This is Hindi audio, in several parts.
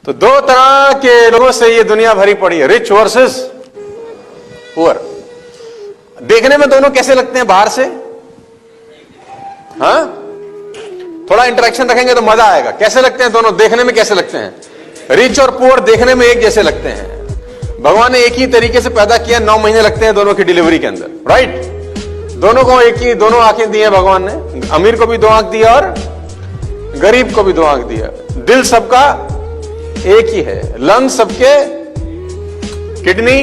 तो दो तरह के लोगों से ये दुनिया भरी पड़ी है, रिच वर्सेस पुअर। देखने में दोनों कैसे लगते हैं बाहर से? हाँ, थोड़ा इंटरेक्शन रखेंगे तो मजा आएगा। कैसे लगते हैं दोनों? देखने में कैसे लगते हैं? रिच और पुअर देखने में एक जैसे लगते हैं। भगवान ने एक ही तरीके से पैदा किया, 9 महीने लगते हैं दोनों की डिलीवरी के अंदर, राइट? दोनों को एक ही, दोनों आंखें दी हैं भगवान ने। अमीर को भी 2 आंख दिया और गरीब को भी 2 आंख दिया। दिल सबका एक ही है, लंग्स सबके, किडनी,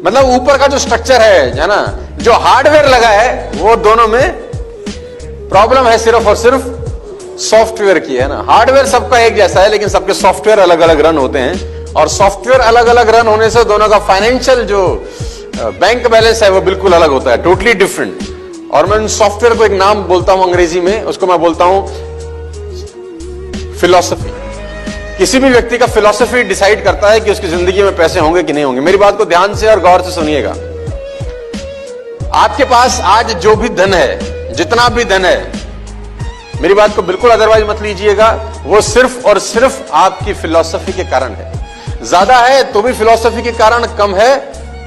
मतलब ऊपर का जो स्ट्रक्चर है ना, जो हार्डवेयर लगा है, वो दोनों में प्रॉब्लम है सिर्फ और सिर्फ सॉफ्टवेयर की, है ना। हार्डवेयर सबका एक जैसा है, लेकिन सबके सॉफ्टवेयर अलग अलग रन होते हैं, और सॉफ्टवेयर अलग अलग रन होने से दोनों का फाइनेंशियल जो बैंक बैलेंस है वो बिल्कुल अलग होता है, टोटली डिफरेंट। और मैं उन सॉफ्टवेयर को एक नाम बोलता हूं अंग्रेजी में, उसको मैं बोलता हूं फिलॉसफी। किसी भी व्यक्ति का फिलॉसफी डिसाइड करता है कि उसकी जिंदगी में पैसे होंगे कि नहीं होंगे। मेरी बात को ध्यान से और गौर से सुनिएगा। आपके पास आज जो भी धन है, जितना भी धन है, मेरी बात को बिल्कुल अदरवाइज मत लीजिएगा, वो सिर्फ और सिर्फ आपकी फिलॉसफी के कारण है। ज्यादा है तो भी फिलॉसफी के कारण, कम है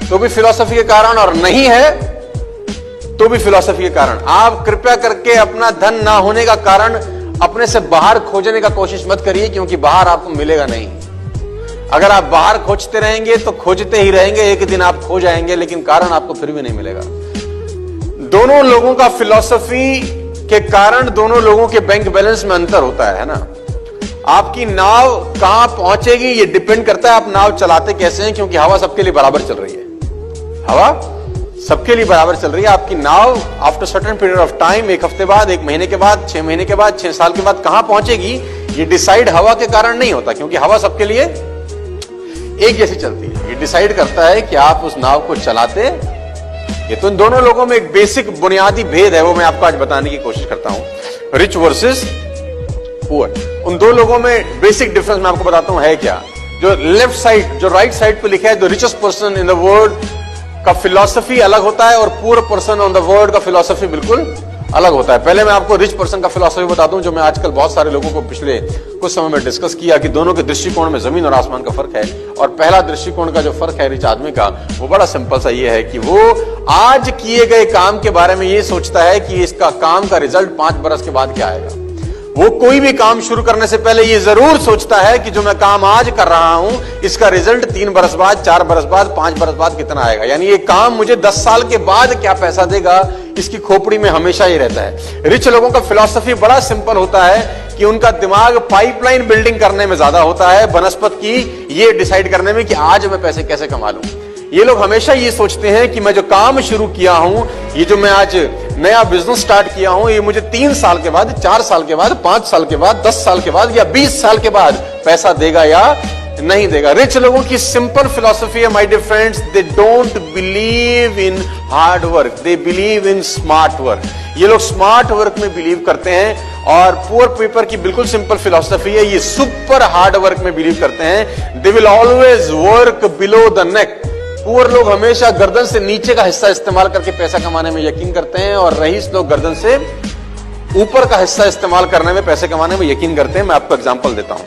तो भी फिलॉसफी के कारण, और नहीं है तो भी फिलॉसफी के कारण। आप कृपया करके अपना धन ना होने का कारण अपने से बाहर खोजने का कोशिश मत करिए, क्योंकि बाहर आपको मिलेगा नहीं। अगर आप बाहर खोजते रहेंगे तो खोजते ही रहेंगे, एक दिन आप खो जाएंगे, लेकिन कारण आपको फिर भी नहीं मिलेगा। दोनों लोगों का फिलॉसफी के कारण दोनों लोगों के बैंक बैलेंस में अंतर होता है ना। आपकी नाव कहां पहुंचेगी ये डिपेंड करता है आप नाव चलाते कैसे हैं, क्योंकि हवा सबके लिए बराबर चल रही है। हवा सबके लिए बराबर चल रही है। आपकी नाव after certain period of time, 1 हफ्ते बाद, 1 महीने के बाद, 6 महीने के बाद, 6 साल के बाद कहां पहुंचेगी, ये डिसाइड हवा के कारण नहीं होता, क्योंकि हवा सबके लिए एक जैसी चलती है। ये डिसाइड करता है कि आप उस नाव को चलाते। ये तो इन दोनों लोगों में एक बेसिक बुनियादी भेद है, वो मैं आपको आज बताने की कोशिश करता हूं। रिच वर्सेस पुअर, उन दो लोगों में बेसिक डिफरेंस मैं आपको बताता हूं है क्या। जो लेफ्ट साइड, जो राइट साइड पे लिखा है, the richest person in the world का फिलॉसफी अलग होता है, और poor person on the world का फिलॉसफी बिल्कुल अलग होता है। पहले मैं आपको रिच पर्सन का फिलॉसफी बता दूं, जो मैं आजकल बहुत सारे लोगों को पिछले कुछ समय में डिस्कस किया कि दोनों के दृष्टिकोण में जमीन और आसमान का फर्क है। और पहला दृष्टिकोण का जो फर्क है रिच आदमी का, वो बड़ा सिंपल सा ये है कि वो आज किए गए काम के बारे में ये सोचता है कि इसका काम का रिजल्ट 5 बरस के बाद क्या आएगा। वो कोई भी काम शुरू करने से पहले ये जरूर सोचता है कि जो मैं काम आज कर रहा हूं, इसका रिजल्ट 3 बरस बाद, 4 बरस बाद, 5 बरस बाद कितना आएगा। यानी ये काम मुझे 10 साल के बाद क्या पैसा देगा, इसकी खोपड़ी में हमेशा ही रहता है। रिच लोगों का फिलॉसफी बड़ा सिंपल होता है कि उनका दिमाग पाइपलाइन बिल्डिंग करने में ज्यादा होता है, बनस्पत की ये डिसाइड करने में कि आज मैं पैसे कैसे कमा लूं। ये लोग हमेशा ये सोचते हैं कि मैं जो काम शुरू किया हूं, ये जो मैं आज नया बिजनेस स्टार्ट किया हूं, ये मुझे 3 साल के बाद, 4 साल के बाद, 5 साल के बाद, 10 साल के बाद या 20 साल के बाद पैसा देगा या नहीं देगा। रिच लोगों की सिंपल फिलॉसफी है my dear friends, they don't believe in hard work, they believe in smart work. ये लोग स्मार्ट वर्क में बिलीव करते हैं। और पुअर पीपल की बिल्कुल सिंपल फिलॉसफी है, ये सुपर हार्ड वर्क में बिलीव करते हैं। They will always work below the neck. Poor लोग हमेशा गर्दन से नीचे का हिस्सा इस्तेमाल करके पैसा कमाने में यकीन करते हैं, और रईस लोग गर्दन से ऊपर का हिस्सा इस्तेमाल करने में, पैसे कमाने में यकीन करते हैं। मैं आपको एग्जांपल देता हूं।